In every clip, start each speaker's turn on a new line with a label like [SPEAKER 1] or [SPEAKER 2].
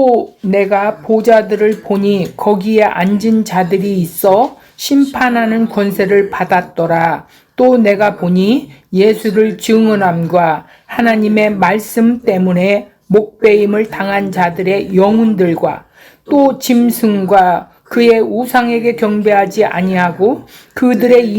[SPEAKER 1] 또 내가 보좌들을 보니 거기에 앉은 자들이 있어 심판하는 권세를 받았더라. 또 내가 보니 예수를 증언함과 하나님의 말씀 때문에 목배임을 당한 자들의 영혼들과 또 짐승과 그의 우상에게 경배하지 아니하고 그들의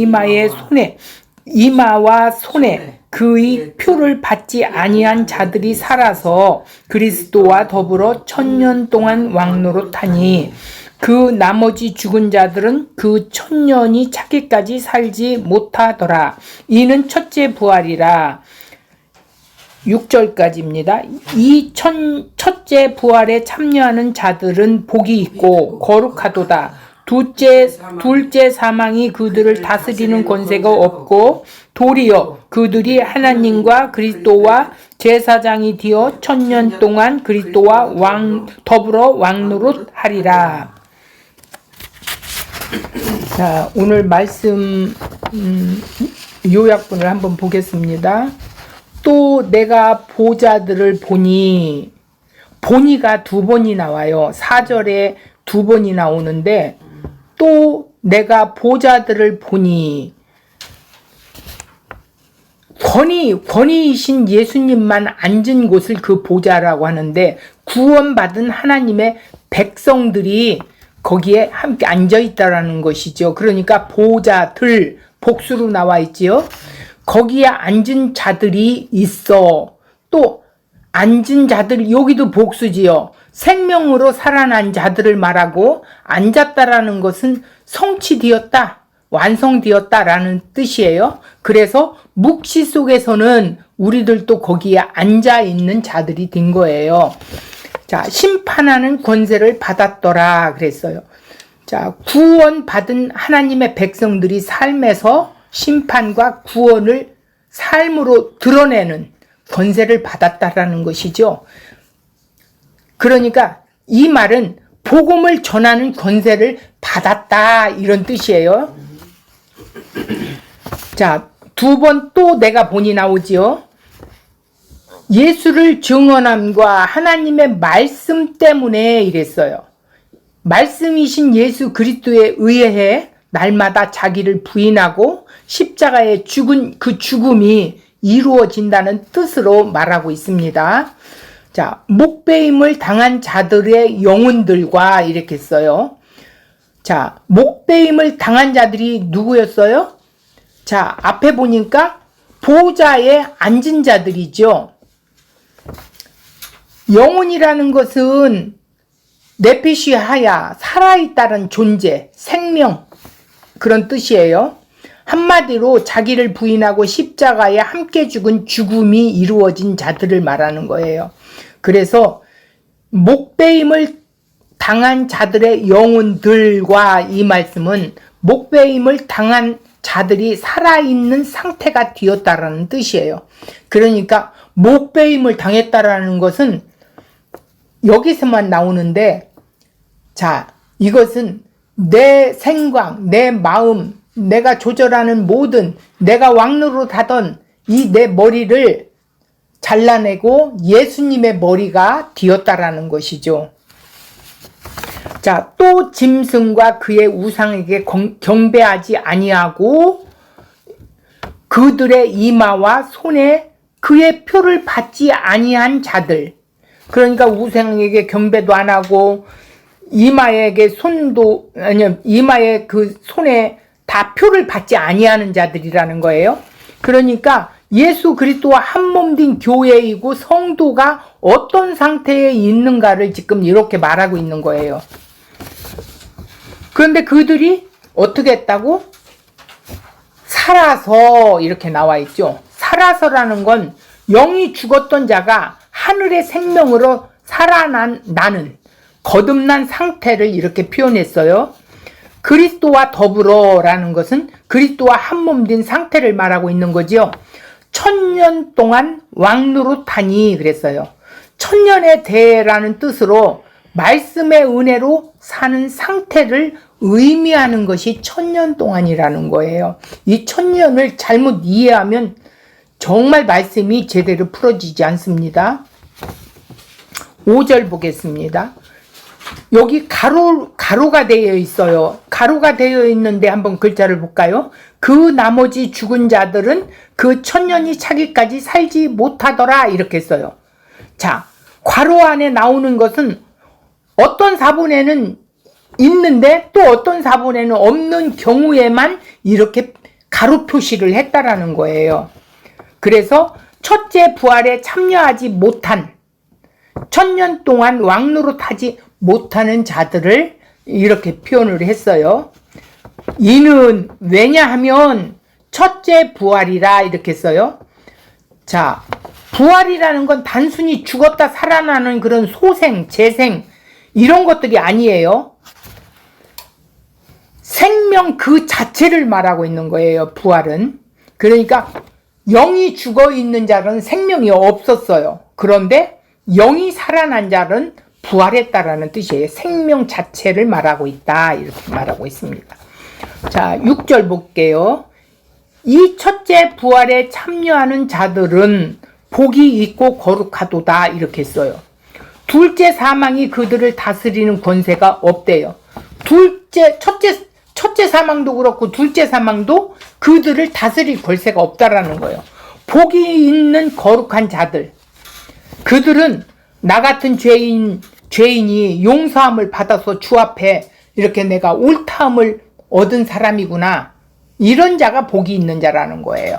[SPEAKER 1] 이마와 손에 그의 표를 받지 아니한 자들이 살아서 그리스도와 더불어 1000년 동안 왕노릇하니 그 나머지 죽은 자들은 그 1000년이 차기까지 살지 못하더라. 이는 첫째 부활이라. 6절까지입니다. 이 첫째 부활에 참여하는 자들은 복이 있고 거룩하도다. 둘째 사망이 그들을 다스리는 권세가 없고 도리어 그들이 하나님과 그리스도와 제사장이 되어 1000년 동안 그리스도와 더불어 왕노릇하리라. 자, 오늘 말씀 요약본을 한번 보겠습니다. 또 내가 보좌들을 보니가 두 번이 나와요. 4절에 두 번이 나오는데 또 내가 보좌들을 보니 권위이신 예수님만 앉은 곳을 그 보좌라고 하는데 구원받은 하나님의 백성들이 거기에 함께 앉아있다라는 것이죠. 그러니까 보좌들 복수로 나와 있지요. 거기에 앉은 자들이 있어. 또 앉은 자들, 여기도 복수지요. 생명으로 살아난 자들을 말하고 앉았다라는 것은 성취되었다, 완성되었다라는 뜻이에요. 그래서 묵시 속에서는 우리들도 거기에 앉아있는 자들이 된 거예요. 자, 심판하는 권세를 받았더라 그랬어요. 자, 구원받은 하나님의 백성들이 삶에서 심판과 구원을 삶으로 드러내는 권세를 받았다라는 것이죠. 그러니까 이 말은 복음을 전하는 권세를 받았다 이런 뜻이에요. 자, 두 번 또 내가 보니 나오지요. 예수를 증언함과 하나님의 말씀 때문에 이랬어요. 말씀이신 예수 그리스도에 의해 날마다 자기를 부인하고 십자가에 죽은 그 죽음이 이루어진다는 뜻으로 말하고 있습니다. 자, 목배임을 당한 자들의 영혼들과 이렇게 써요. 자, 목배임을 당한 자들이 누구였어요? 자, 앞에 보니까 보좌에 앉은 자들이죠. 영혼이라는 것은 네피시하야, 살아있다는 존재, 생명, 그런 뜻이에요. 한마디로 자기를 부인하고 십자가에 함께 죽은 죽음이 이루어진 자들을 말하는 거예요. 그래서 목배임을 당한 자들의 영혼들과 이 말씀은 목배임을 당한 자들이 살아있는 상태가 되었다라는 뜻이에요. 그러니까 목배임을 당했다라는 것은 여기서만 나오는데, 자, 이것은 내 생각, 내 마음, 내가 조절하는 모든, 내가 왕노릇하던 이 내 머리를 잘라내고 예수님의 머리가 되었다라는 것이죠. 자, 또 짐승과 그의 우상에게 경배하지 아니하고 그들의 이마와 손에 그의 표를 받지 아니한 자들, 그러니까 우상에게 경배도 안 하고 이마에 그 손에 다 표를 받지 아니하는 자들이라는 거예요. 그러니까 예수 그리스도와 한 몸 된 교회이고 성도가 어떤 상태에 있는가를 지금 이렇게 말하고 있는 거예요. 그런데 그들이 어떻게 했다고? 살아서 이렇게 나와 있죠. 살아서라는 건 영이 죽었던 자가 하늘의 생명으로 살아나는 거듭난 상태를 이렇게 표현했어요. 그리스도와 더불어라는 것은 그리스도와 한 몸 된 상태를 말하고 있는 거죠. 1000년 동안 왕노릇하니 그랬어요. 1000년에 대해라는 뜻으로 말씀의 은혜로 사는 상태를 의미하는 것이 1000년 동안이라는 거예요. 이 1000년을 잘못 이해하면 정말 말씀이 제대로 풀어지지 않습니다. 5절 보겠습니다. 여기 가로가 되어 있어요. 가로가 되어 있는데 한번 글자를 볼까요? 그 나머지 죽은 자들은 그 천년이 차기까지 살지 못하더라 이렇게 써요. 자, 괄호 안에 나오는 것은 어떤 사본에는 있는데 또 어떤 사본에는 없는 경우에만 이렇게 가로 표시를 했다라는 거예요. 그래서 첫째 부활에 참여하지 못한, 천년 동안 왕노릇하지 못하는 자들을 이렇게 표현을 했어요. 이는 왜냐하면 첫째 부활이라 이렇게 써요. 자, 부활이라는 건 단순히 죽었다 살아나는 그런 소생, 재생 이런 것들이 아니에요. 생명 그 자체를 말하고 있는 거예요, 부활은. 그러니까 영이 죽어 있는 자는 생명이 없었어요. 그런데 영이 살아난 자는 부활했다라는 뜻이에요. 생명 자체를 말하고 있다 이렇게 말하고 있습니다. 자, 6절 볼게요. 이 첫째 부활에 참여하는 자들은 복이 있고 거룩하도다 이렇게 써요. 둘째 사망이 그들을 다스리는 권세가 없대요. 첫째 사망도 그렇고 둘째 사망도 그들을 다스릴 권세가 없다라는 거예요. 복이 있는 거룩한 자들, 그들은 나 같은 죄인이 용서함을 받아서 주 앞에 이렇게 내가 옳다함을 얻은 사람이구나, 이런 자가 복이 있는 자라는 거예요.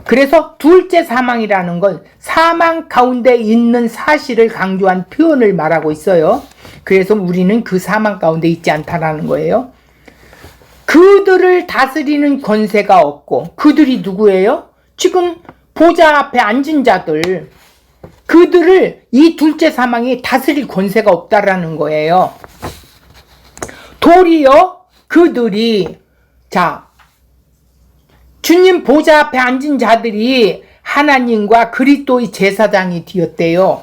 [SPEAKER 1] 그래서 둘째 사망이라는 건 사망 가운데 있는 사실을 강조한 표현을 말하고 있어요. 그래서 우리는 그 사망 가운데 있지 않다라는 거예요. 그들을 다스리는 권세가 없고, 그들이 누구예요? 지금 보좌 앞에 앉은 자들, 그들을 이 둘째 사망이 다스릴 권세가 없다라는 거예요. 도리어 그들이, 자, 주님 보좌 앞에 앉은 자들이 하나님과 그리스도의 제사장이 되었대요.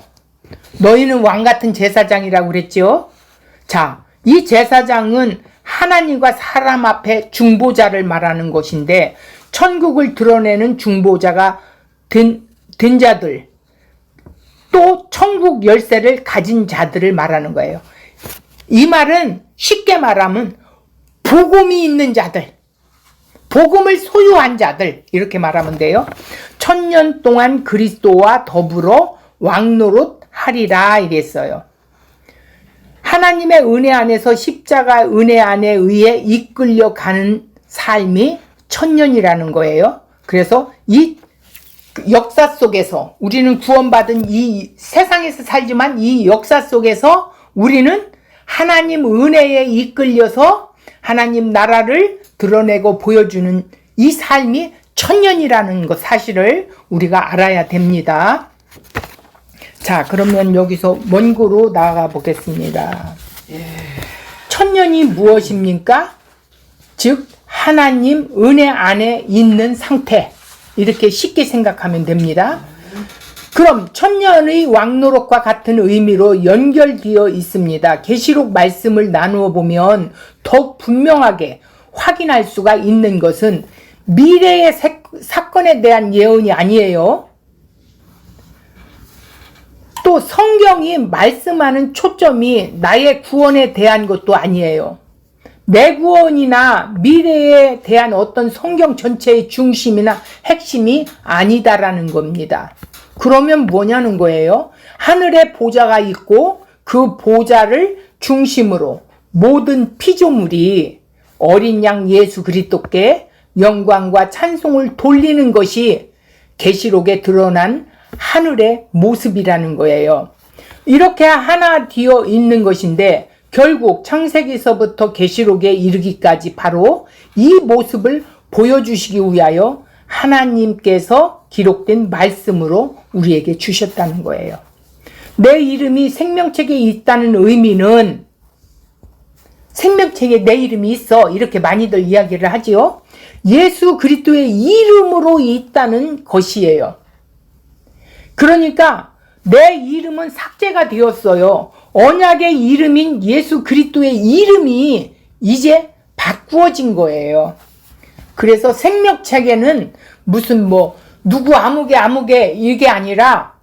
[SPEAKER 1] 너희는 왕같은 제사장이라고 그랬죠? 자, 이 제사장은 하나님과 사람 앞에 중보자를 말하는 것인데, 천국을 드러내는 중보자가 된 자들, 또 천국 열쇠를 가진 자들을 말하는 거예요. 이 말은 쉽게 말하면 복음이 있는 자들, 복음을 소유한 자들 이렇게 말하면 돼요. 천년 동안 그리스도와 더불어 왕노릇 하리라 이랬어요. 하나님의 은혜 안에서 십자가 은혜 안에 의해 이끌려 가는 삶이 천년이라는 거예요. 그래서 이 역사 속에서 우리는 구원받은 이 세상에서 살지만 이 역사 속에서 우리는 하나님 은혜에 이끌려서 하나님 나라를 드러내고 보여주는 이 삶이 천년이라는 것 사실을 우리가 알아야 됩니다. 자, 그러면 여기서 원고로 나아가 보겠습니다. 천년이 무엇입니까? 즉 하나님 은혜 안에 있는 상태, 이렇게 쉽게 생각하면 됩니다. 그럼 천년의 왕노릇과 같은 의미로 연결되어 있습니다. 계시록 말씀을 나누어 보면 더욱 분명하게 확인할 수가 있는 것은 미래의 사건에 대한 예언이 아니에요. 또 성경이 말씀하는 초점이 나의 구원에 대한 것도 아니에요. 내 구원이나 미래에 대한 어떤 성경 전체의 중심이나 핵심이 아니다라는 겁니다. 그러면 뭐냐는 거예요? 하늘에 보좌가 있고 그 보좌를 중심으로 모든 피조물이 어린 양 예수 그리스도께 영광과 찬송을 돌리는 것이 계시록에 드러난 하늘의 모습이라는 거예요. 이렇게 하나 되어 있는 것인데 결국 창세기서부터 계시록에 이르기까지 바로 이 모습을 보여주시기 위하여 하나님께서 기록된 말씀으로 우리에게 주셨다는 거예요. 내 이름이 생명책에 있다는 의미는 생명책에 내 이름이 있어, 이렇게 많이들 이야기를 하지요. 예수 그리스도의 이름으로 있다는 것이에요. 그러니까 내 이름은 삭제가 되었어요. 언약의 이름인 예수 그리스도의 이름이 이제 바꾸어진 거예요. 그래서 생명책에는 무슨 누구 아무개 이게 아니라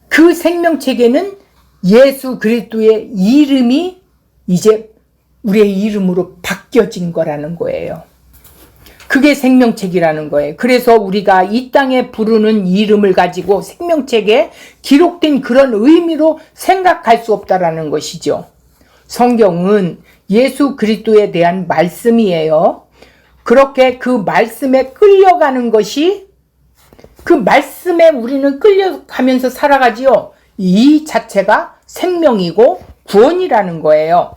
[SPEAKER 1] 그 생명책에는 예수 그리스도의 이름이 이제 우리의 이름으로 바뀌어진 거라는 거예요. 그게 생명책이라는 거예요. 그래서 우리가 이 땅에 부르는 이름을 가지고 생명책에 기록된 그런 의미로 생각할 수 없다라는 것이죠. 성경은 예수 그리스도에 대한 말씀이에요. 그렇게 그 말씀에 끌려가는 것이, 그 말씀에 우리는 끌려가면서 살아가지요. 이 자체가 생명이고 구원이라는 거예요.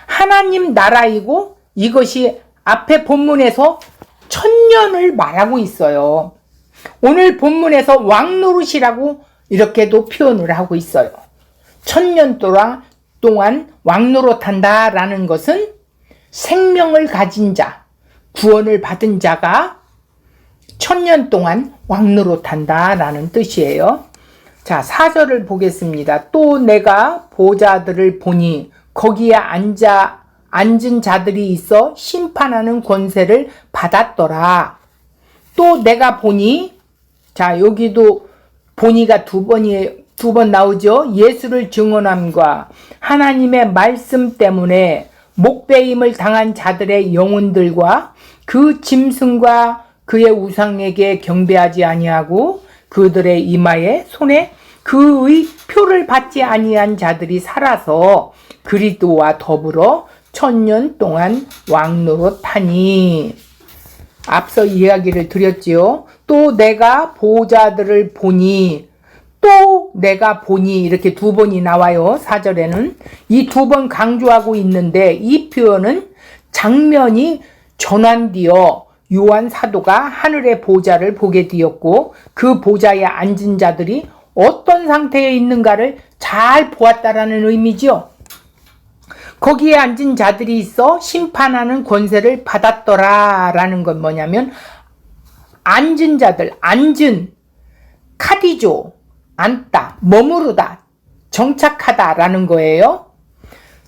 [SPEAKER 1] 하나님 나라이고, 이것이 앞에 본문에서 천년을 말하고 있어요. 오늘 본문에서 왕노릇이라고 이렇게도 표현을 하고 있어요. 천년 동안 왕노릇한다라는 것은 생명을 가진 자, 구원을 받은 자가 천년 동안 왕노릇한다라는 뜻이에요. 자, 4절을 보겠습니다. 또 내가 보좌들을 보니 거기에 앉은 자들이 있어 심판하는 권세를 받았더라. 또 내가 보니, 자, 여기도 보니가 두 번 나오죠. 예수를 증언함과 하나님의 말씀 때문에 목배임을 당한 자들의 영혼들과 그 짐승과 그의 우상에게 경배하지 아니하고 그들의 이마에 손에 그의 표를 받지 아니한 자들이 살아서 그리스도와 더불어 천년 동안 왕노릇하니. 앞서 이야기를 드렸지요. 또 내가 보좌들을 보니, 또 내가 보니, 이렇게 두 번이 나와요. 4절에는 이 두 번 강조하고 있는데, 이 표현은 장면이 전환되어 요한 사도가 하늘의 보좌를 보게 되었고, 그 보좌에 앉은 자들이 어떤 상태에 있는가를 잘 보았다라는 의미죠. 거기에 앉은 자들이 있어 심판하는 권세를 받았더라 라는 건 뭐냐면, 앉은 자들, 앉은, 카디조, 앉다, 머무르다, 정착하다 라는 거예요.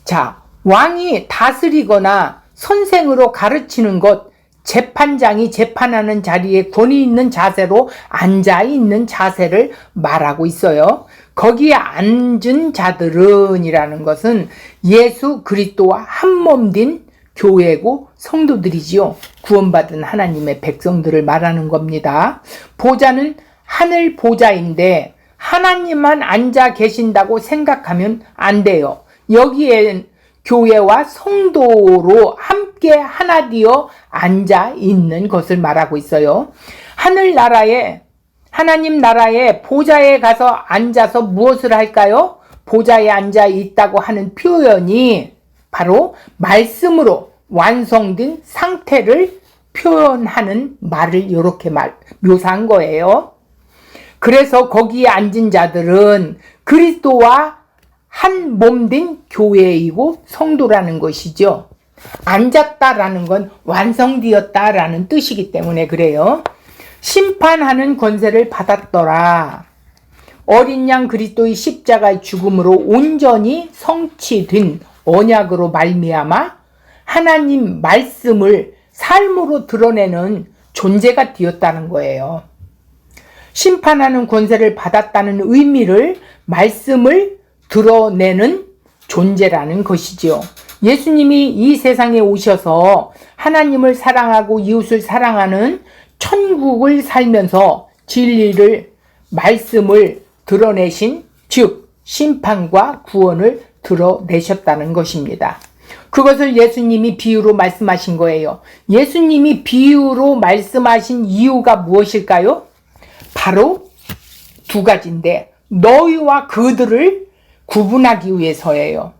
[SPEAKER 1] 자, 왕이 다스리거나 선생으로 가르치는 것, 재판장이 재판하는 자리에 권위 있는 자세로 앉아있는 자세를 말하고 있어요. 거기에 앉은 자들은 이라는 것은 예수 그리스도와 한몸 된 교회고 성도들이지요. 구원받은 하나님의 백성들을 말하는 겁니다. 보좌는 하늘 보좌인데 하나님만 앉아 계신다고 생각하면 안 돼요. 여기엔 교회와 성도로 함께 하나 되어 앉아 있는 것을 말하고 있어요. 하늘나라에, 하나님 나라의 보좌에 가서 앉아서 무엇을 할까요? 보좌에 앉아 있다고 하는 표현이 바로 말씀으로 완성된 상태를 표현하는 말을 이렇게 묘사한 거예요. 그래서 거기에 앉은 자들은 그리스도와 한 몸 된 교회이고 성도라는 것이죠. 앉았다라는 건 완성되었다라는 뜻이기 때문에 그래요. 심판하는 권세를 받았더라. 어린 양 그리스도의 십자가의 죽음으로 온전히 성취된 언약으로 말미암아 하나님 말씀을 삶으로 드러내는 존재가 되었다는 거예요. 심판하는 권세를 받았다는 의미를 말씀을 드러내는 존재라는 것이지요. 예수님이 이 세상에 오셔서 하나님을 사랑하고 이웃을 사랑하는 천국을 살면서 진리를, 말씀을 드러내신, 즉 심판과 구원을 드러내셨다는 것입니다. 그것을 예수님이 비유로 말씀하신 거예요. 예수님이 비유로 말씀하신 이유가 무엇일까요? 바로 두 가지인데, 너희와 그들을 구분하기 위해서예요.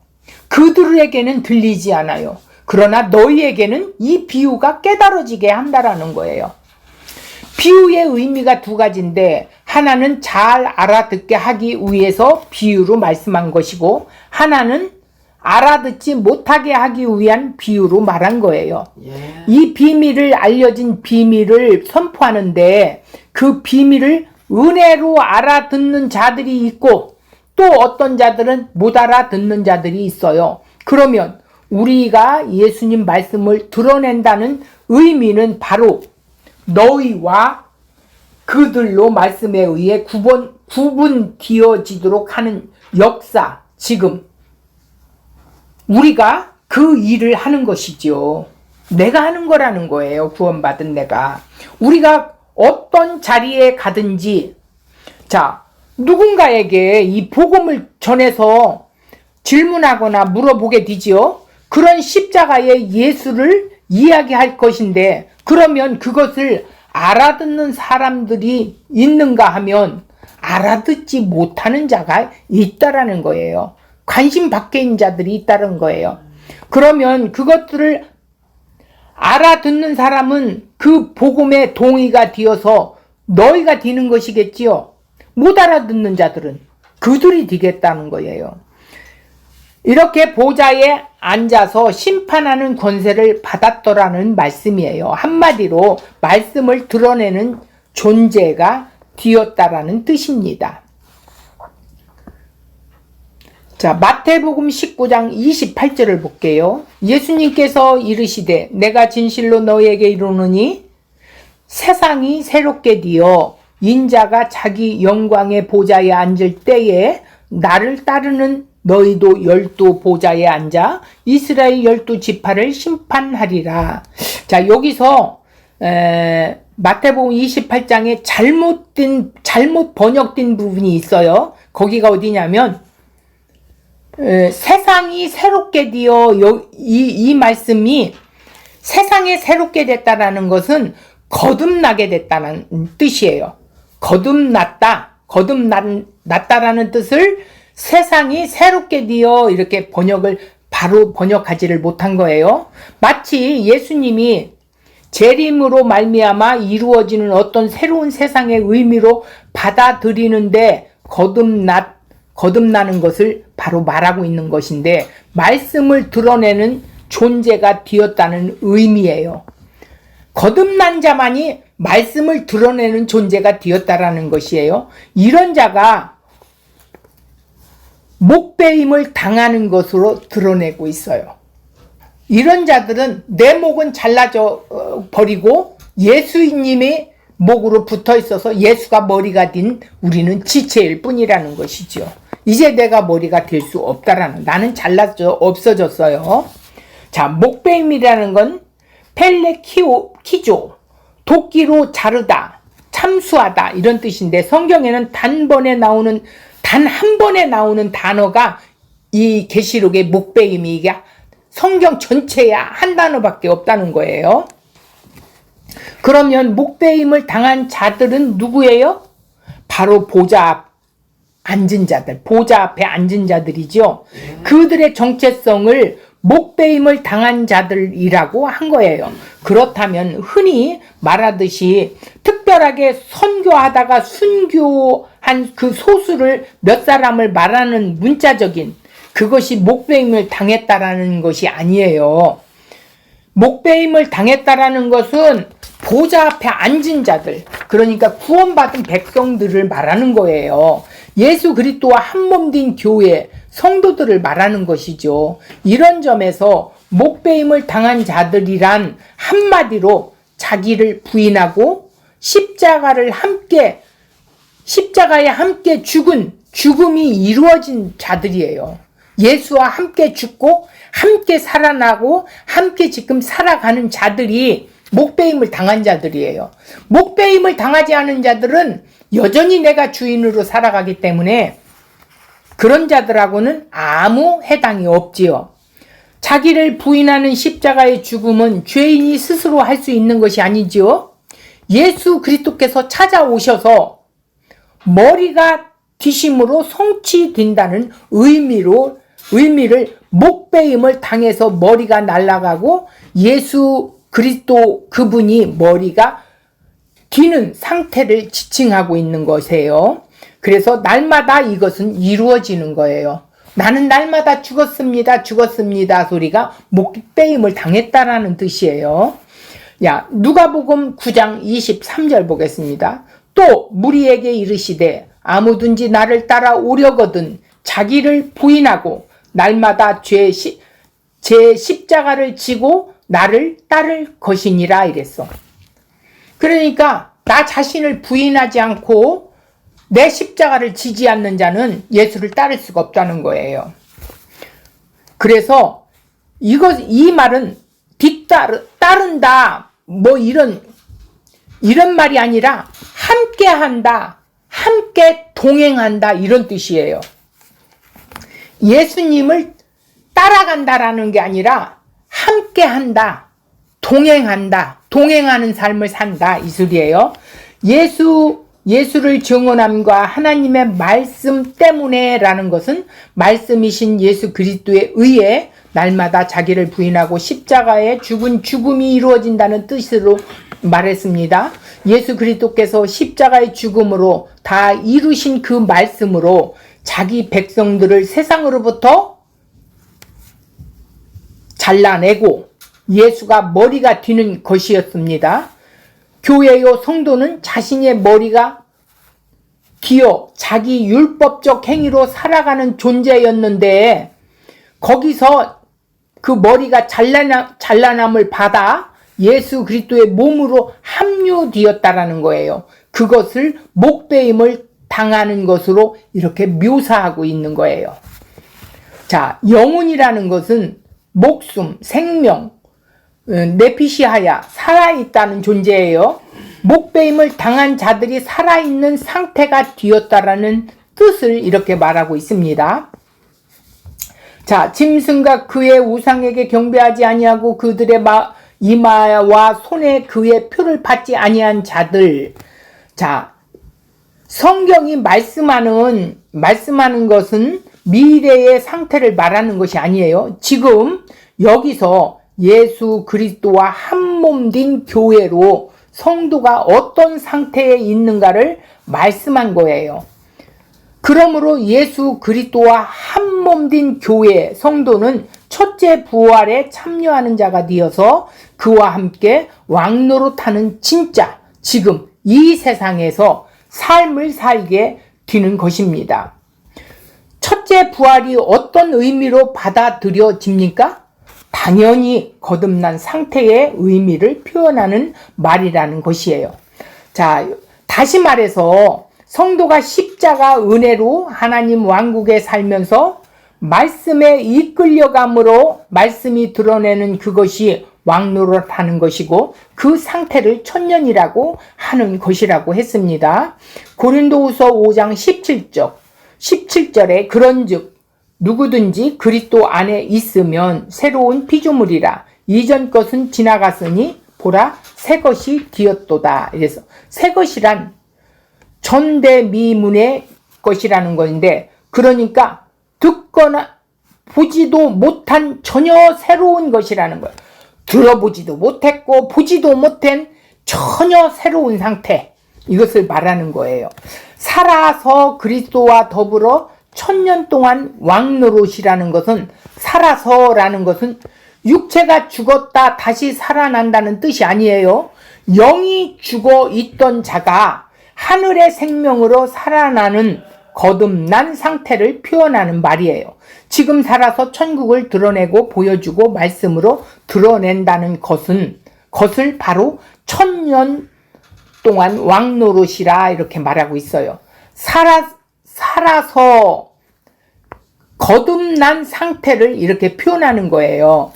[SPEAKER 1] 그들에게는 들리지 않아요. 그러나 너희에게는 이 비유가 깨달아지게 한다라는 거예요. 비유의 의미가 두 가지인데, 하나는 잘 알아듣게 하기 위해서 비유로 말씀한 것이고, 하나는 알아듣지 못하게 하기 위한 비유로 말한 거예요. 이 비밀을, 알려진 비밀을 선포하는데 그 비밀을 은혜로 알아듣는 자들이 있고 또 어떤 자들은 못 알아듣는 자들이 있어요. 그러면 우리가 예수님 말씀을 드러낸다는 의미는 바로 너희와 그들로 말씀에 의해 구분되어지도록 하는 역사, 지금 우리가 그 일을 하는 것이죠. 내가 하는 거라는 거예요. 구원받은 내가. 우리가 어떤 자리에 가든지, 자, 누군가에게 이 복음을 전해서 질문하거나 물어보게 되지요. 그런 십자가의 예수를 이야기할 것인데, 그러면 그것을 알아듣는 사람들이 있는가 하면 알아듣지 못하는 자가 있다라는 거예요. 관심 밖에 있는 자들이 있다는 거예요. 그러면 그것들을 알아듣는 사람은 그 복음에 동의가 되어서 너희가 되는 것이겠지요. 못 알아듣는 자들은 그들이 되겠다는 거예요. 이렇게 보좌에 앉아서 심판하는 권세를 받았더라는 말씀이에요. 한마디로 말씀을 드러내는 존재가 되었다라는 뜻입니다. 자, 마태복음 19장 28절을 볼게요. 예수님께서 이르시되 내가 진실로 너희에게 이르노니 세상이 새롭게 되어 인자가 자기 영광의 보좌에 앉을 때에 나를 따르는 너희도 12 보좌에 앉아 이스라엘 12지파를 심판하리라. 자, 여기서 마태복음 28장에 잘못 번역된 부분이 있어요. 거기가 어디냐면 세상이 새롭게 되어 이 말씀이 세상에 새롭게 됐다라는 것은 거듭나게 됐다는 뜻이에요. 거듭났다라는 뜻을 세상이 새롭게 되어 이렇게 바로 번역하지를 못한 거예요. 마치 예수님이 재림으로 말미암아 이루어지는 어떤 새로운 세상의 의미로 받아들이는데 거듭나는 것을 바로 말하고 있는 것인데, 말씀을 드러내는 존재가 되었다는 의미예요. 거듭난 자만이 말씀을 드러내는 존재가 되었다라는 것이에요. 이런 자가 목배임을 당하는 것으로 드러내고 있어요. 이런 자들은 내 목은 잘라져 버리고 예수님의 목으로 붙어 있어서 예수가 머리가 된 우리는 지체일 뿐이라는 것이죠. 이제 내가 머리가 될 수 없다라는, 나는 잘라져 없어졌어요. 자, 목배임이라는 건 펠레키조, 도끼로 자르다, 참수하다 이런 뜻인데, 성경에는 단 한 번에 나오는 단어가 이 계시록의 목배임이 이게 성경 전체에 한 단어밖에 없다는 거예요. 그러면 목배임을 당한 자들은 누구예요? 바로 보좌 앞에 앉은 자들이죠. 그들의 정체성을 목배임을 당한 자들이라고 한 거예요. 그렇다면 흔히 말하듯이 특별하게 선교하다가 순교한 그 소수를 몇 사람을 말하는 문자적인 그것이 목배임을 당했다라는 것이 아니에요. 목배임을 당했다라는 것은 보좌 앞에 앉은 자들, 그러니까 구원받은 백성들을 말하는 거예요. 예수 그리스도와 한몸 된 교회, 성도들을 말하는 것이죠. 이런 점에서 목배임을 당한 자들이란 한마디로 자기를 부인하고 십자가에 함께 죽음이 이루어진 자들이에요. 예수와 함께 죽고 함께 살아나고 함께 지금 살아가는 자들이 목배임을 당한 자들이에요. 목배임을 당하지 않은 자들은 여전히 내가 주인으로 살아가기 때문에 그런 자들하고는 아무 해당이 없지요. 자기를 부인하는 십자가의 죽음은 죄인이 스스로 할 수 있는 것이 아니지요. 예수 그리스도께서 찾아오셔서 머리가 뒤심으로 성취된다는 의미를 목배임을 당해서 머리가 날아가고 예수 그리스도 그분이 머리가 뒤는 상태를 지칭하고 있는 것이에요. 그래서 날마다 이것은 이루어지는 거예요. 나는 날마다 죽었습니다 소리가 목배임을 당했다라는 뜻이에요. 누가복음 9장 23절 보겠습니다. 또 무리에게 이르시되 아무든지 나를 따라오려거든 자기를 부인하고 날마다 제 십자가를 지고 나를 따를 것이니라 이랬어. 그러니까 나 자신을 부인하지 않고 내 십자가를 지지 않는 자는 예수를 따를 수가 없다는 거예요. 그래서 이 말은 따른다 뭐 이런 말이 아니라 함께 한다, 함께 동행한다 이런 뜻이에요. 예수님을 따라간다라는 게 아니라 함께 한다, 동행한다, 동행하는 삶을 산다 이 소리예요. 예수를 증언함과 하나님의 말씀 때문에 라는 것은 말씀이신 예수 그리스도에 의해 날마다 자기를 부인하고 십자가에 죽은 죽음이 이루어진다는 뜻으로 말했습니다. 예수 그리스도께서 십자가의 죽음으로 다 이루신 그 말씀으로 자기 백성들을 세상으로부터 잘라내고 예수가 머리가 되는 것이었습니다. 교회요 성도는 자신의 머리가 되어 자기 율법적 행위로 살아가는 존재였는데 거기서 그 머리가 잘라남을 받아 예수 그리스도의 몸으로 합류되었다라는 거예요. 그것을 목베임을 당하는 것으로 이렇게 묘사하고 있는 거예요. 자, 영혼이라는 것은 목숨, 생명, 네피시하야 살아있다는 존재예요. 목베임을 당한 자들이 살아있는 상태가 되었다라는 뜻을 이렇게 말하고 있습니다. 자, 짐승과 그의 우상에게 경배하지 아니하고 그들의 이마와 손에 그의 표를 받지 아니한 자들. 자, 성경이 말씀하는 것은 미래의 상태를 말하는 것이 아니에요. 지금 여기서 예수 그리스도와 한몸 된 교회로 성도가 어떤 상태에 있는가를 말씀한 거예요. 그러므로 예수 그리스도와 한몸 된 교회 성도는 첫째 부활에 참여하는 자가 되어서 그와 함께 왕노릇하는 진짜 지금 이 세상에서 삶을 살게 되는 것입니다. 첫째 부활이 어떤 의미로 받아들여집니까? 당연히 거듭난 상태의 의미를 표현하는 말이라는 것이에요. 자, 다시 말해서 성도가 십자가 은혜로 하나님 왕국에 살면서 말씀에 이끌려감으로 말씀이 드러내는 그것이 왕노릇하는 것이고 그 상태를 천년이라고 하는 것이라고 했습니다. 고린도후서 5장 17절에 그런즉 누구든지 그리스도 안에 있으면 새로운 피조물이라 이전 것은 지나갔으니 보라 새 것이 되었도다. 이래서 새 것이란 전대미문의 것이라는 것인데 그러니까 듣거나 보지도 못한 전혀 새로운 것이라는 거예요. 들어보지도 못했고 보지도 못한 전혀 새로운 상태 이것을 말하는 거예요. 살아서 그리스도와 더불어 천년 동안 왕노릇이라는 것은 살아서라는 것은 육체가 죽었다 다시 살아난다는 뜻이 아니에요. 영이 죽어 있던 자가 하늘의 생명으로 살아나는 거듭난 상태를 표현하는 말이에요. 지금 살아서 천국을 드러내고 보여주고 말씀으로 드러낸다는 것을 바로 천년 동안 왕노릇이라 이렇게 말하고 있어요. 살아서 거듭난 상태를 이렇게 표현하는 거예요.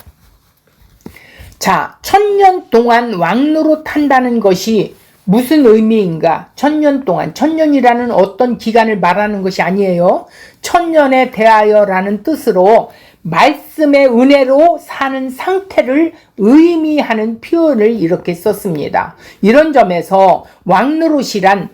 [SPEAKER 1] 자, 천년 동안 왕노릇한다는 것이 무슨 의미인가? 천년 동안, 천년이라는 어떤 기간을 말하는 것이 아니에요. 천년에 대하여라는 뜻으로 말씀의 은혜로 사는 상태를 의미하는 표현을 이렇게 썼습니다. 이런 점에서 왕노릇이란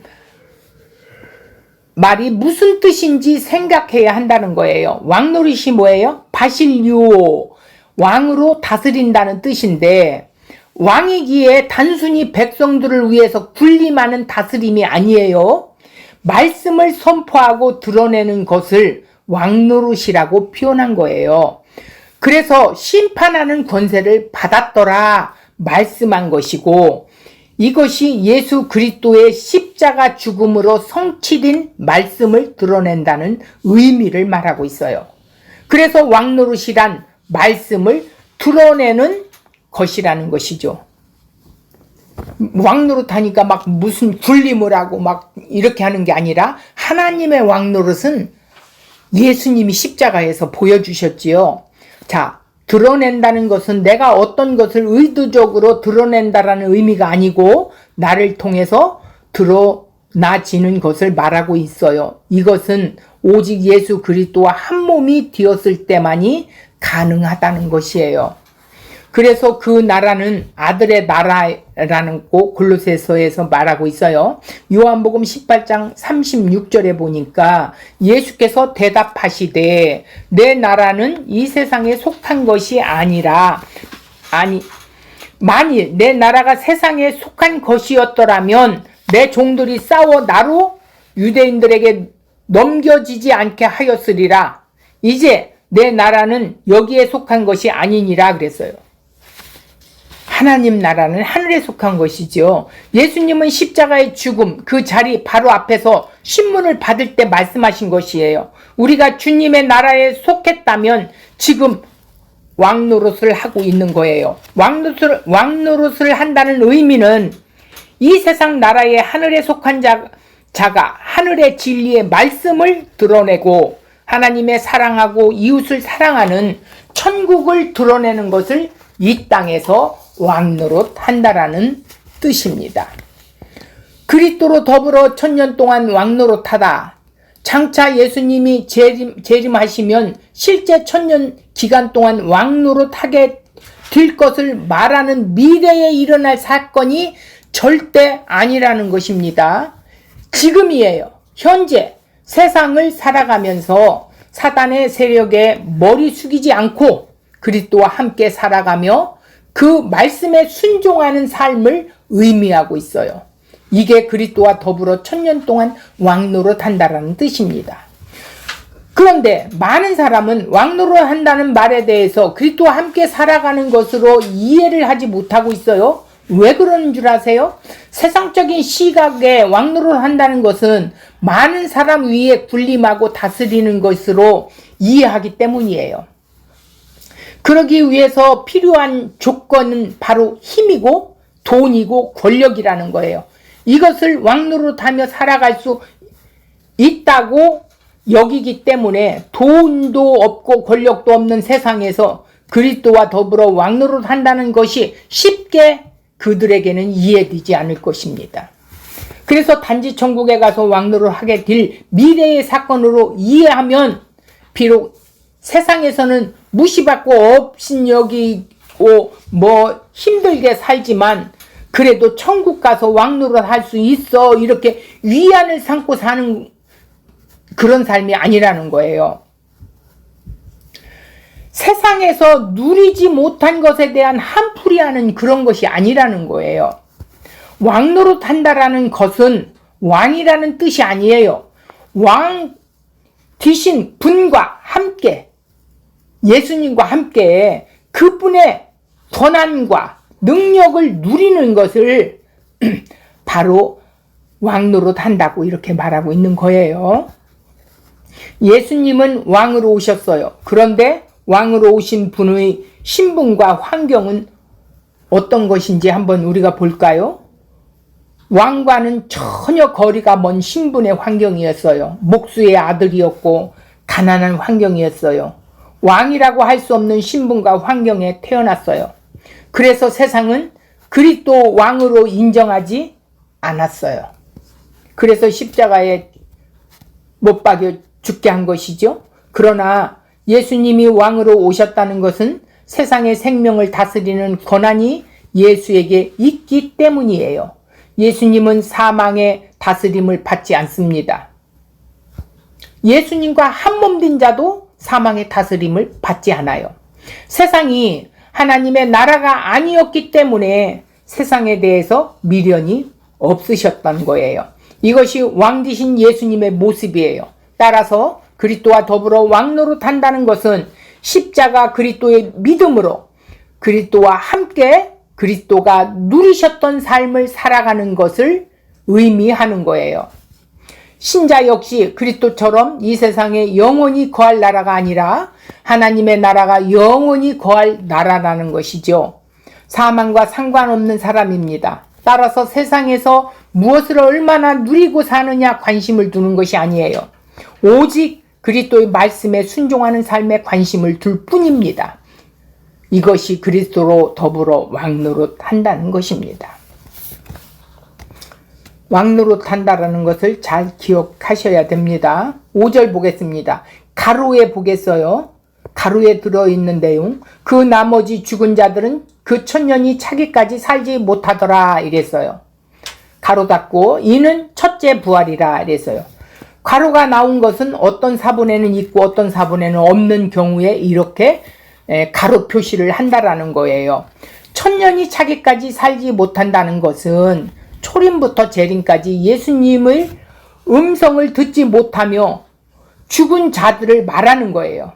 [SPEAKER 1] 말이 무슨 뜻인지 생각해야 한다는 거예요. 왕노릇이 뭐예요? 바실리오, 왕으로 다스린다는 뜻인데 왕이기에 단순히 백성들을 위해서 군림하는 다스림이 아니에요. 말씀을 선포하고 드러내는 것을 왕노릇이라고 표현한 거예요. 그래서 심판하는 권세를 받았더라 말씀한 것이고 이것이 예수 그리스도의 십자가 죽음으로 성취된 말씀을 드러낸다는 의미를 말하고 있어요. 그래서 왕노릇이란 말씀을 드러내는 것이라는 것이죠. 왕노릇하니까 막 무슨 굴림을 하고 막 이렇게 하는 게 아니라 하나님의 왕노릇은 예수님이 십자가에서 보여주셨지요. 자, 드러낸다는 것은 내가 어떤 것을 의도적으로 드러낸다라는 의미가 아니고 나를 통해서 드러나지는 것을 말하고 있어요. 이것은 오직 예수 그리스도와 한 몸이 되었을 때만이 가능하다는 것이에요. 그래서 그 나라는 아들의 나라라는 거 골로새서에서 말하고 있어요. 요한복음 18장 36절에 보니까 예수께서 대답하시되 내 나라는 이 세상에 속한 것이 아니라 만일 내 나라가 세상에 속한 것이었더라면 내 종들이 싸워 나로 유대인들에게 넘겨지지 않게 하였으리라. 이제 내 나라는 여기에 속한 것이 아니니라 그랬어요. 하나님 나라는 하늘에 속한 것이죠. 예수님은 십자가의 죽음 그 자리 바로 앞에서 신문을 받을 때 말씀하신 것이에요. 우리가 주님의 나라에 속했다면 지금 왕노릇을 하고 있는 거예요. 왕노릇을 한다는 의미는 이 세상 나라의 하늘에 속한 자가 하늘의 진리의 말씀을 드러내고 하나님의 사랑하고 이웃을 사랑하는 천국을 드러내는 것을 이 땅에서 왕노릇 한다라는 뜻입니다. 그리스도로 더불어 1000년 동안 왕노릇하다. 장차 예수님이 재림하시면 실제 1000년 기간 동안 왕노릇하게 될 것을 말하는 미래에 일어날 사건이 절대 아니라는 것입니다. 지금이에요. 현재 세상을 살아가면서 사단의 세력에 머리 숙이지 않고 그리스도와 함께 살아가며 그 말씀에 순종하는 삶을 의미하고 있어요. 이게 그리스도와 더불어 1000년 동안 왕노릇한다라는 뜻입니다. 그런데 많은 사람은 왕노릇한다는 말에 대해서 그리스도와 함께 살아가는 것으로 이해를 하지 못하고 있어요. 왜 그러는 줄 아세요? 세상적인 시각에 왕노릇한다는 것은 많은 사람 위에 군림하고 다스리는 것으로 이해하기 때문이에요. 그러기 위해서 필요한 조건은 바로 힘이고 돈이고 권력이라는 거예요. 이것을 왕노릇하며 살아갈 수 있다고 여기기 때문에 돈도 없고 권력도 없는 세상에서 그리스도와 더불어 왕노릇한다는 것이 쉽게 그들에게는 이해되지 않을 것입니다. 그래서 단지 천국에 가서 왕노릇하게 될 미래의 사건으로 이해하면 비록 세상에서는 무시받고 업신여기고 힘들게 살지만 그래도 천국 가서 왕노릇 할 수 있어 이렇게 위안을 삼고 사는 그런 삶이 아니라는 거예요. 세상에서 누리지 못한 것에 대한 한풀이하는 그런 것이 아니라는 거예요. 왕노릇 한다라는 것은 왕이라는 뜻이 아니에요. 왕 되신 분과 함께 예수님과 함께 그분의 권한과 능력을 누리는 것을 바로 왕노릇 한다고 이렇게 말하고 있는 거예요. 예수님은 왕으로 오셨어요. 그런데 왕으로 오신 분의 신분과 환경은 어떤 것인지 한번 우리가 볼까요? 왕과는 전혀 거리가 먼 신분의 환경이었어요. 목수의 아들이었고 가난한 환경이었어요. 왕이라고 할 수 없는 신분과 환경에 태어났어요. 그래서 세상은 그리스도 왕으로 인정하지 않았어요. 그래서 십자가에 못 박여 죽게 한 것이죠. 그러나 예수님이 왕으로 오셨다는 것은 세상의 생명을 다스리는 권한이 예수에게 있기 때문이에요. 예수님은 사망의 다스림을 받지 않습니다. 예수님과 한 몸 된 자도 사망의 다스림을 받지 않아요. 세상이 하나님의 나라가 아니었기 때문에 세상에 대해서 미련이 없으셨던 거예요. 이것이 왕 되신 예수님의 모습이에요. 따라서 그리스도와 더불어 왕노릇 한다는 것은 십자가 그리스도의 믿음으로 그리스도와 함께 그리스도가 누리셨던 삶을 살아가는 것을 의미하는 거예요. 신자 역시 그리스도처럼 이 세상에 영원히 거할 나라가 아니라 하나님의 나라가 영원히 거할 나라라는 것이죠. 사망과 상관없는 사람입니다. 따라서 세상에서 무엇을 얼마나 누리고 사느냐 관심을 두는 것이 아니에요. 오직 그리스도의 말씀에 순종하는 삶에 관심을 둘 뿐입니다. 이것이 그리스도로 더불어 왕노릇한다는 것입니다. 왕노릇한다라는 것을 잘 기억하셔야 됩니다. 5절 보겠습니다. 가로에 보겠어요. 가로에 들어있는 내용. 그 나머지 죽은 자들은 그 천년이 차기까지 살지 못하더라 이랬어요. 가로 닫고 이는 첫째 부활이라 이랬어요. 가로가 나온 것은 어떤 사본에는 있고 어떤 사본에는 없는 경우에 이렇게 가로 표시를 한다라는 거예요. 천년이 차기까지 살지 못한다는 것은 초림부터 재림까지 예수님의 음성을 듣지 못하며 죽은 자들을 말하는 거예요.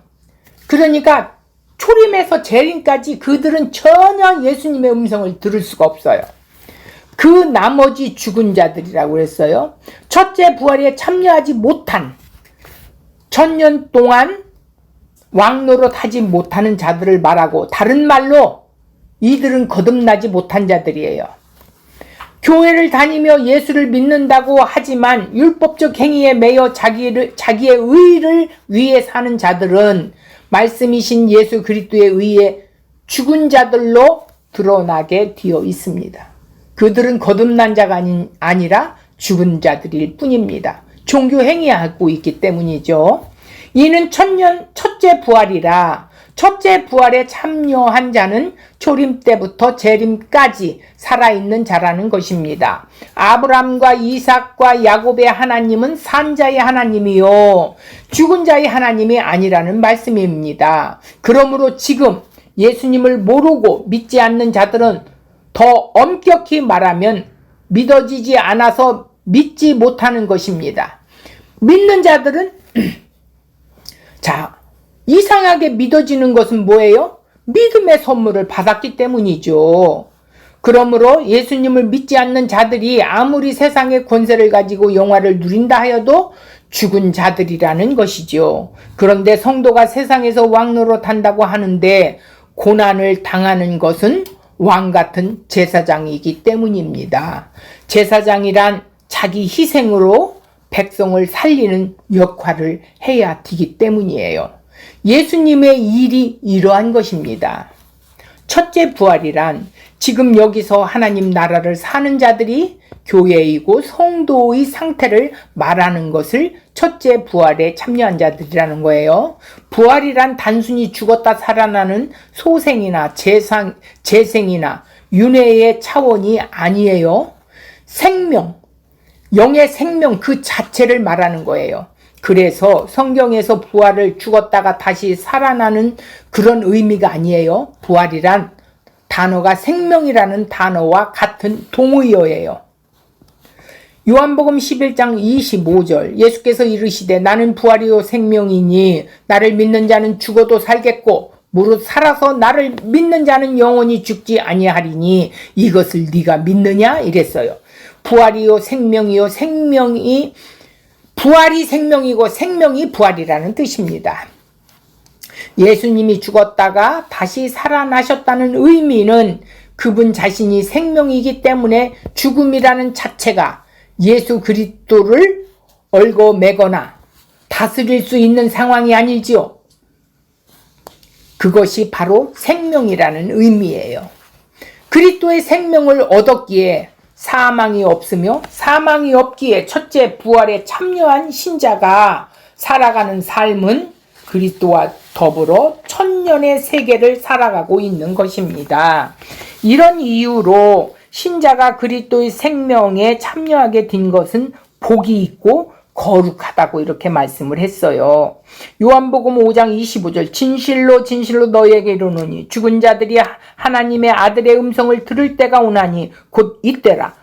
[SPEAKER 1] 그러니까 초림에서 재림까지 그들은 전혀 예수님의 음성을 들을 수가 없어요. 그 나머지 죽은 자들이라고 했어요. 첫째 부활에 참여하지 못한, 천년 동안 왕노릇하지 못하는 자들을 말하고, 다른 말로 이들은 거듭나지 못한 자들이에요. 교회를 다니며 예수를 믿는다고 하지만 율법적 행위에 매여 자기의 의를 위해 사는 자들은 말씀이신 예수 그리스도의 의에 죽은 자들로 드러나게 되어 있습니다. 그들은 거듭난 자가 아니라 죽은 자들일 뿐입니다. 종교 행위하고 있기 때문이죠. 이는 첫째 부활이라, 첫째 부활에 참여한 자는 초림 때부터 재림까지 살아있는 자라는 것입니다. 아브라함과 이삭과 야곱의 하나님은 산자의 하나님이요 죽은 자의 하나님이 아니라는 말씀입니다. 그러므로 지금 예수님을 모르고 믿지 않는 자들은 더 엄격히 말하면 믿어지지 않아서 믿지 못하는 것입니다. 믿는 자들은 자, 이상하게 믿어지는 것은 뭐예요? 믿음의 선물을 받았기 때문이죠. 그러므로 예수님을 믿지 않는 자들이 아무리 세상의 권세를 가지고 영화를 누린다 하여도 죽은 자들이라는 것이죠. 그런데 성도가 세상에서 왕노릇한다고 하는데 고난을 당하는 것은 왕같은 제사장이기 때문입니다. 제사장이란 자기 희생으로 백성을 살리는 역할을 해야 되기 때문이에요. 예수님의 일이 이러한 것입니다. 첫째 부활이란 지금 여기서 하나님 나라를 사는 자들이 교회이고 성도의 상태를 말하는 것을 첫째 부활에 참여한 자들이라는 거예요. 부활이란 단순히 죽었다 살아나는 소생이나 재생이나 윤회의 차원이 아니에요. 생명, 영의 생명 그 자체를 말하는 거예요. 그래서 성경에서 부활을 죽었다가 다시 살아나는 그런 의미가 아니에요. 부활이란 단어가 생명이라는 단어와 같은 동의어예요. 요한복음 11장 25절 예수께서 이르시되 나는 부활이요 생명이니 나를 믿는 자는 죽어도 살겠고 무릇 살아서 나를 믿는 자는 영원히 죽지 아니하리니 이것을 네가 믿느냐 이랬어요. 부활이요 생명이요 부활이 생명이고 생명이 부활이라는 뜻입니다. 예수님이 죽었다가 다시 살아나셨다는 의미는 그분 자신이 생명이기 때문에 죽음이라는 자체가 예수 그리스도를 얽어매거나 다스릴 수 있는 상황이 아니지요. 그것이 바로 생명이라는 의미예요. 그리스도의 생명을 얻었기에 사망이 없으며 사망이 없기에 첫째 부활에 참여한 신자가 살아가는 삶은 그리스도와 더불어 천년의 세계를 살아가고 있는 것입니다. 이런 이유로 신자가 그리스도의 생명에 참여하게 된 것은 복이 있고 거룩하다고 이렇게 말씀을 했어요. 요한복음 5장 25절 진실로 진실로 너희에게 이르노니 죽은 자들이 하나님의 아들의 음성을 들을 때가 오나니 곧 이때라.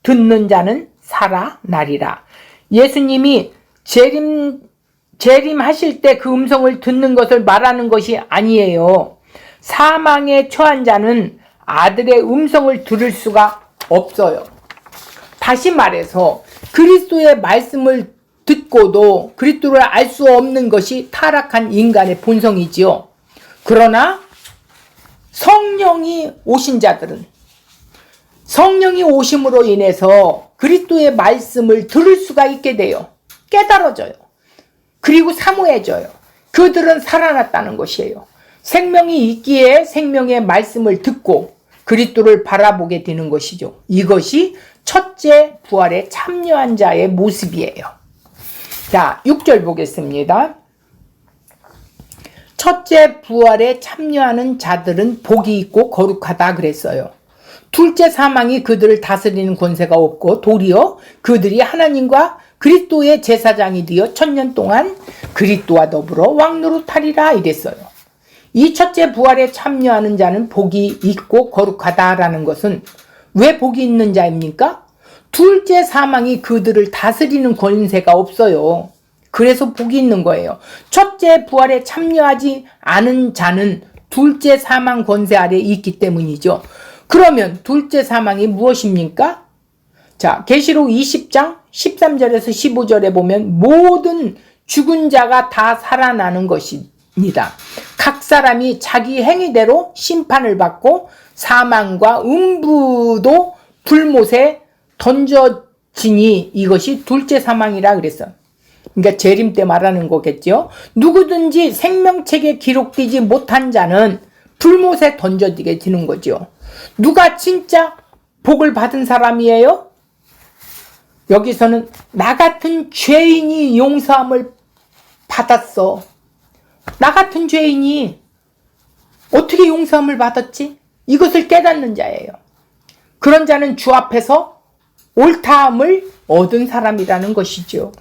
[SPEAKER 1] 듣는 자는 살아나리라. 예수님이 재림하실 때 그 음성을 듣는 것을 말하는 것이 아니에요. 사망에 처한 자는 아들의 음성을 들을 수가 없어요. 다시 말해서 그리스도의 말씀을 듣고도 그리스도를 알 수 없는 것이 타락한 인간의 본성이지요. 그러나 성령이 오신 자들은 성령이 오심으로 인해서 그리스도의 말씀을 들을 수가 있게 돼요. 깨달아져요. 그리고 사모해져요. 그들은 살아났다는 것이에요. 생명이 있기에 생명의 말씀을 듣고 그리스도를 바라보게 되는 것이죠. 이것이 첫째 부활에 참여한 자의 모습이에요. 자, 6절 보겠습니다. 첫째 부활에 참여하는 자들은 복이 있고 거룩하다 그랬어요. 둘째 사망이 그들을 다스리는 권세가 없고 도리어 그들이 하나님과 그리스도의 제사장이 되어 1000년 동안 그리스도와 더불어 왕노릇하리라 이랬어요. 이 첫째 부활에 참여하는 자는 복이 있고 거룩하다라는 것은 왜 복이 있는 자입니까? 둘째 사망이 그들을 다스리는 권세가 없어요. 그래서 복이 있는 거예요. 첫째 부활에 참여하지 않은 자는 둘째 사망 권세 아래에 있기 때문이죠. 그러면 둘째 사망이 무엇입니까? 자, 계시록 20장 13절에서 15절에 보면 모든 죽은 자가 다 살아나는 것입니다. 각 사람이 자기 행위대로 심판을 받고 사망과 음부도 불못에 던져지니 이것이 둘째 사망이라 그랬어요. 그러니까 재림 때 말하는 거겠죠. 누구든지 생명책에 기록되지 못한 자는 불못에 던져지게 되는 거죠. 누가 진짜 복을 받은 사람이에요? 여기서는 나 같은 죄인이 용서함을 받았어. 나 같은 죄인이 어떻게 용서함을 받았지? 이것을 깨닫는 자예요. 그런 자는 주 앞에서 옳다함을 얻은 사람이라는 것이죠.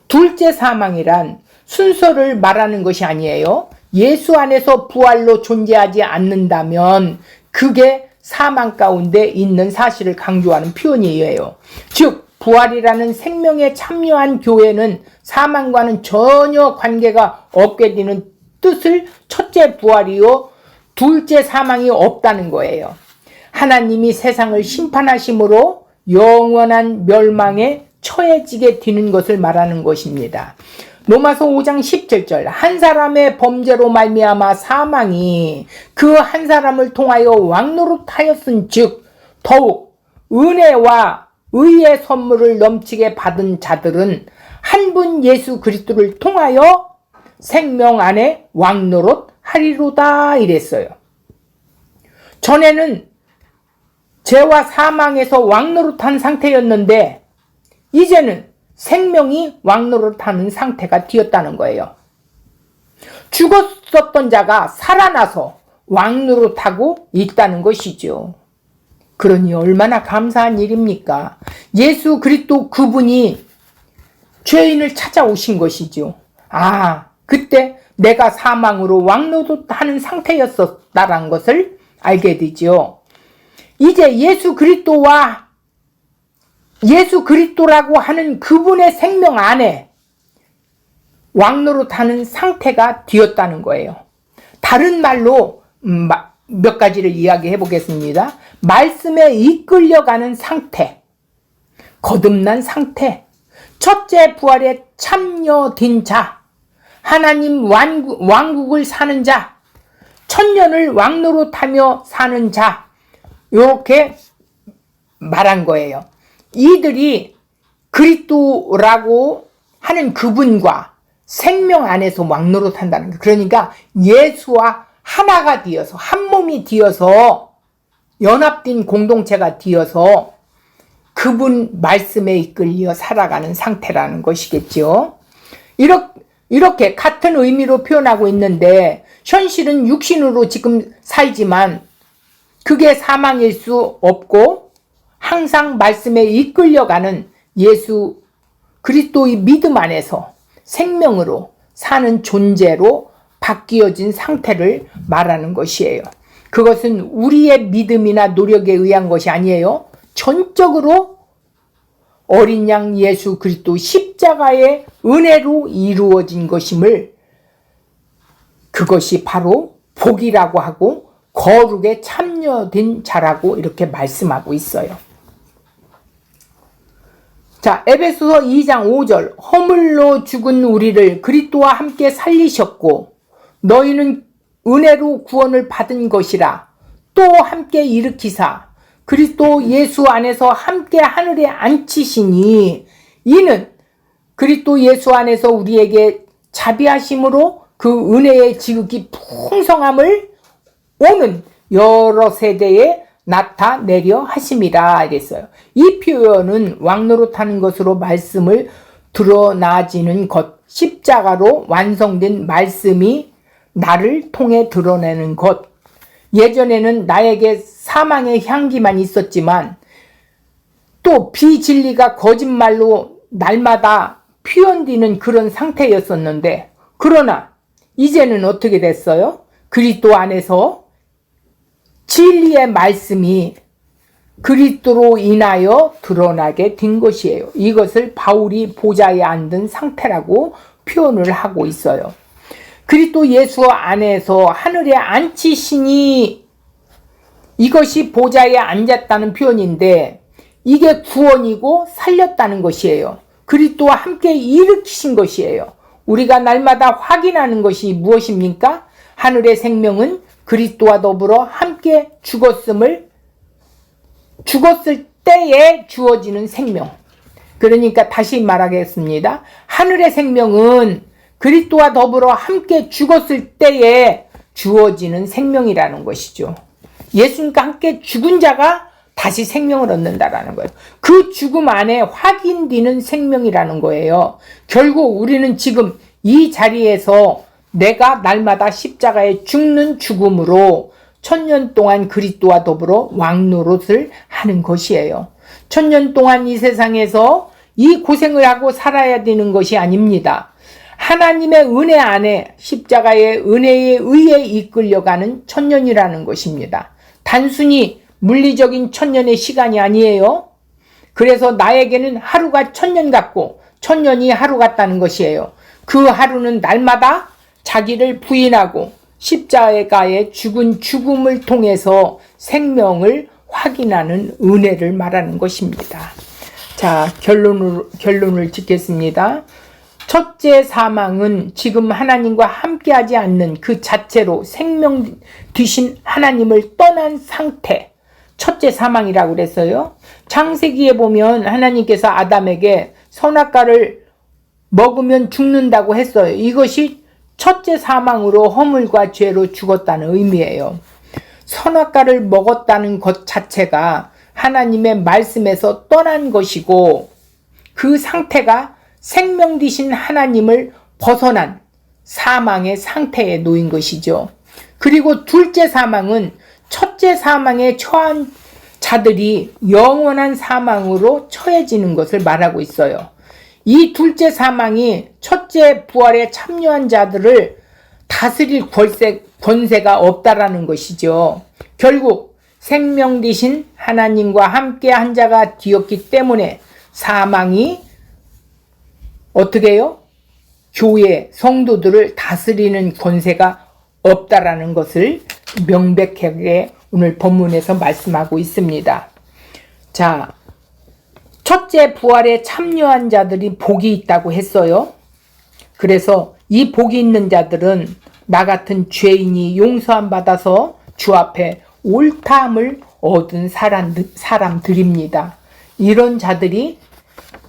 [SPEAKER 1] 둘째 사망이란 순서를 말하는 것이 아니에요. 예수 안에서 부활로 존재하지 않는다면 그게 사망 가운데 있는 사실을 강조하는 표현이에요. 즉 부활이라는 생명에 참여한 교회는 사망과는 전혀 관계가 없게 되는 뜻을 첫째 부활이요 둘째 사망이 없다는 거예요. 하나님이 세상을 심판하심으로 영원한 멸망에 처해지게 되는 것을 말하는 것입니다. 로마서 5장 17절 한 사람의 범죄로 말미암아 사망이 그 한 사람을 통하여 왕노릇하였은즉 더욱 은혜와 의의 선물을 넘치게 받은 자들은 한 분 예수 그리스도를 통하여 생명 안에 왕노릇하리로다 이랬어요. 전에는 죄와 사망에서 왕노릇한 상태였는데 이제는 생명이 왕노릇하는 상태가 되었다는 거예요. 죽었었던 자가 살아나서 왕노릇하고 있다는 것이죠. 그러니 얼마나 감사한 일입니까? 예수 그리스도 그분이 죄인을 찾아오신 것이죠. 아, 그때 내가 사망으로 왕노릇하는 상태였었다는 것을 알게 되죠. 이제 예수 그리스도라고 하는 그분의 생명 안에 왕노릇하는 상태가 되었다는 거예요. 다른 말로 몇 가지를 이야기해 보겠습니다. 말씀에 이끌려가는 상태, 거듭난 상태, 첫째 부활에 참여된 자, 하나님 왕국을 사는 자, 1000년을 왕노릇하며 사는 자, 이렇게 말한 거예요. 이들이 그리스도라고 하는 그분과 생명 안에서 왕노릇한다는 거예요. 그러니까 예수와 하나가 되어서 한 몸이 되어서 연합된 공동체가 되어서 그분 말씀에 이끌려 살아가는 상태라는 것이겠죠. 이렇게 같은 의미로 표현하고 있는데 현실은 육신으로 지금 살지만 그게 사망일 수 없고 항상 말씀에 이끌려가는 예수 그리스도의 믿음 안에서 생명으로 사는 존재로 바뀌어진 상태를 말하는 것이에요. 그것은 우리의 믿음이나 노력에 의한 것이 아니에요. 전적으로 어린 양 예수 그리스도 십자가의 은혜로 이루어진 것임을 그것이 바로 복이라고 하고 거룩에 참여된 자라고 이렇게 말씀하고 있어요. 자, 에베소서 2장 5절 허물로 죽은 우리를 그리스도와 함께 살리셨고 너희는 은혜로 구원을 받은 것이라 또 함께 일으키사 그리스도 예수 안에서 함께 하늘에 앉히시니 이는 그리스도 예수 안에서 우리에게 자비하심으로 그 은혜의 지극히 풍성함을 오는 여러 세대에 나타내려 하심이라 이랬어요. 이 표현은 왕노릇하는 것으로 말씀을 드러나지는 것, 십자가로 완성된 말씀이 나를 통해 드러내는 것. 예전에는 나에게 사망의 향기만 있었지만 또 비진리가 거짓말로 날마다 표현되는 그런 상태였었는데, 그러나 이제는 어떻게 됐어요? 그리스도 안에서 진리의 말씀이 그리스도로 인하여 드러나게 된 것이에요. 이것을 바울이 보좌에 앉은 상태라고 표현을 하고 있어요. 그리스도 예수 안에서 하늘에 앉히시니, 이것이 보좌에 앉았다는 표현인데 이게 구원이고 살렸다는 것이에요. 그리스도와 함께 일으키신 것이에요. 우리가 날마다 확인하는 것이 무엇입니까? 하늘의 생명은 그리스도와 더불어 함께 죽었을 때에 주어지는 생명. 그러니까 다시 말하겠습니다. 하늘의 생명은 그리스도와 더불어 함께 죽었을 때에 주어지는 생명이라는 것이죠. 예수님과 함께 죽은 자가 다시 생명을 얻는다라는 거예요. 그 죽음 안에 확인되는 생명이라는 거예요. 결국 우리는 지금 이 자리에서 내가 날마다 십자가에 죽는 죽음으로 1000년 동안 그리스도와 더불어 왕노릇을 하는 것이에요. 1000년 동안 이 세상에서 이 고생을 하고 살아야 되는 것이 아닙니다. 하나님의 은혜 안에 십자가의 은혜에 의해 이끌려가는 1000년이라는 것입니다. 단순히 물리적인 1000년의 시간이 아니에요. 그래서 나에게는 하루가 1000년 같고 1000년이 하루 같다는 것이에요. 그 하루는 날마다 자기를 부인하고 십자가에 죽은 죽음을 통해서 생명을 확인하는 은혜를 말하는 것입니다. 자, 결론을 짓겠습니다. 첫째 사망은 지금 하나님과 함께하지 않는 그 자체로 생명 되신 하나님을 떠난 상태, 첫째 사망이라고 그랬어요. 창세기에 보면 하나님께서 아담에게 선악과를 먹으면 죽는다고 했어요. 이것이 첫째 사망으로 허물과 죄로 죽었다는 의미예요. 선악과를 먹었다는 것 자체가 하나님의 말씀에서 떠난 것이고, 그 상태가 생명 되신 하나님을 벗어난 사망의 상태에 놓인 것이죠. 그리고 둘째 사망은 첫째 사망에 처한 자들이 영원한 사망으로 처해지는 것을 말하고 있어요. 이 둘째 사망이 첫째 부활에 참여한 자들을 다스릴 권세가 없다라는 것이죠. 결국 생명 되신 하나님과 함께 한 자가 되었기 때문에 사망이 어떻게 해요? 교회 성도들을 다스리는 권세가 없다라는 것을 명백하게 오늘 본문에서 말씀하고 있습니다. 자, 첫째 부활에 참여한 자들이 복이 있다고 했어요. 그래서 이 복이 있는 자들은 나 같은 죄인이 용서함 받아서 주 앞에 옳다함을 얻은 사람들입니다. 이런 자들이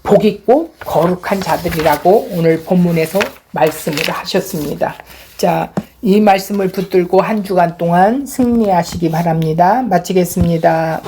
[SPEAKER 1] 복 있고 거룩한 자들이라고 오늘 본문에서 말씀을 하셨습니다. 자, 이 말씀을 붙들고 한 주간 동안 승리하시기 바랍니다. 마치겠습니다.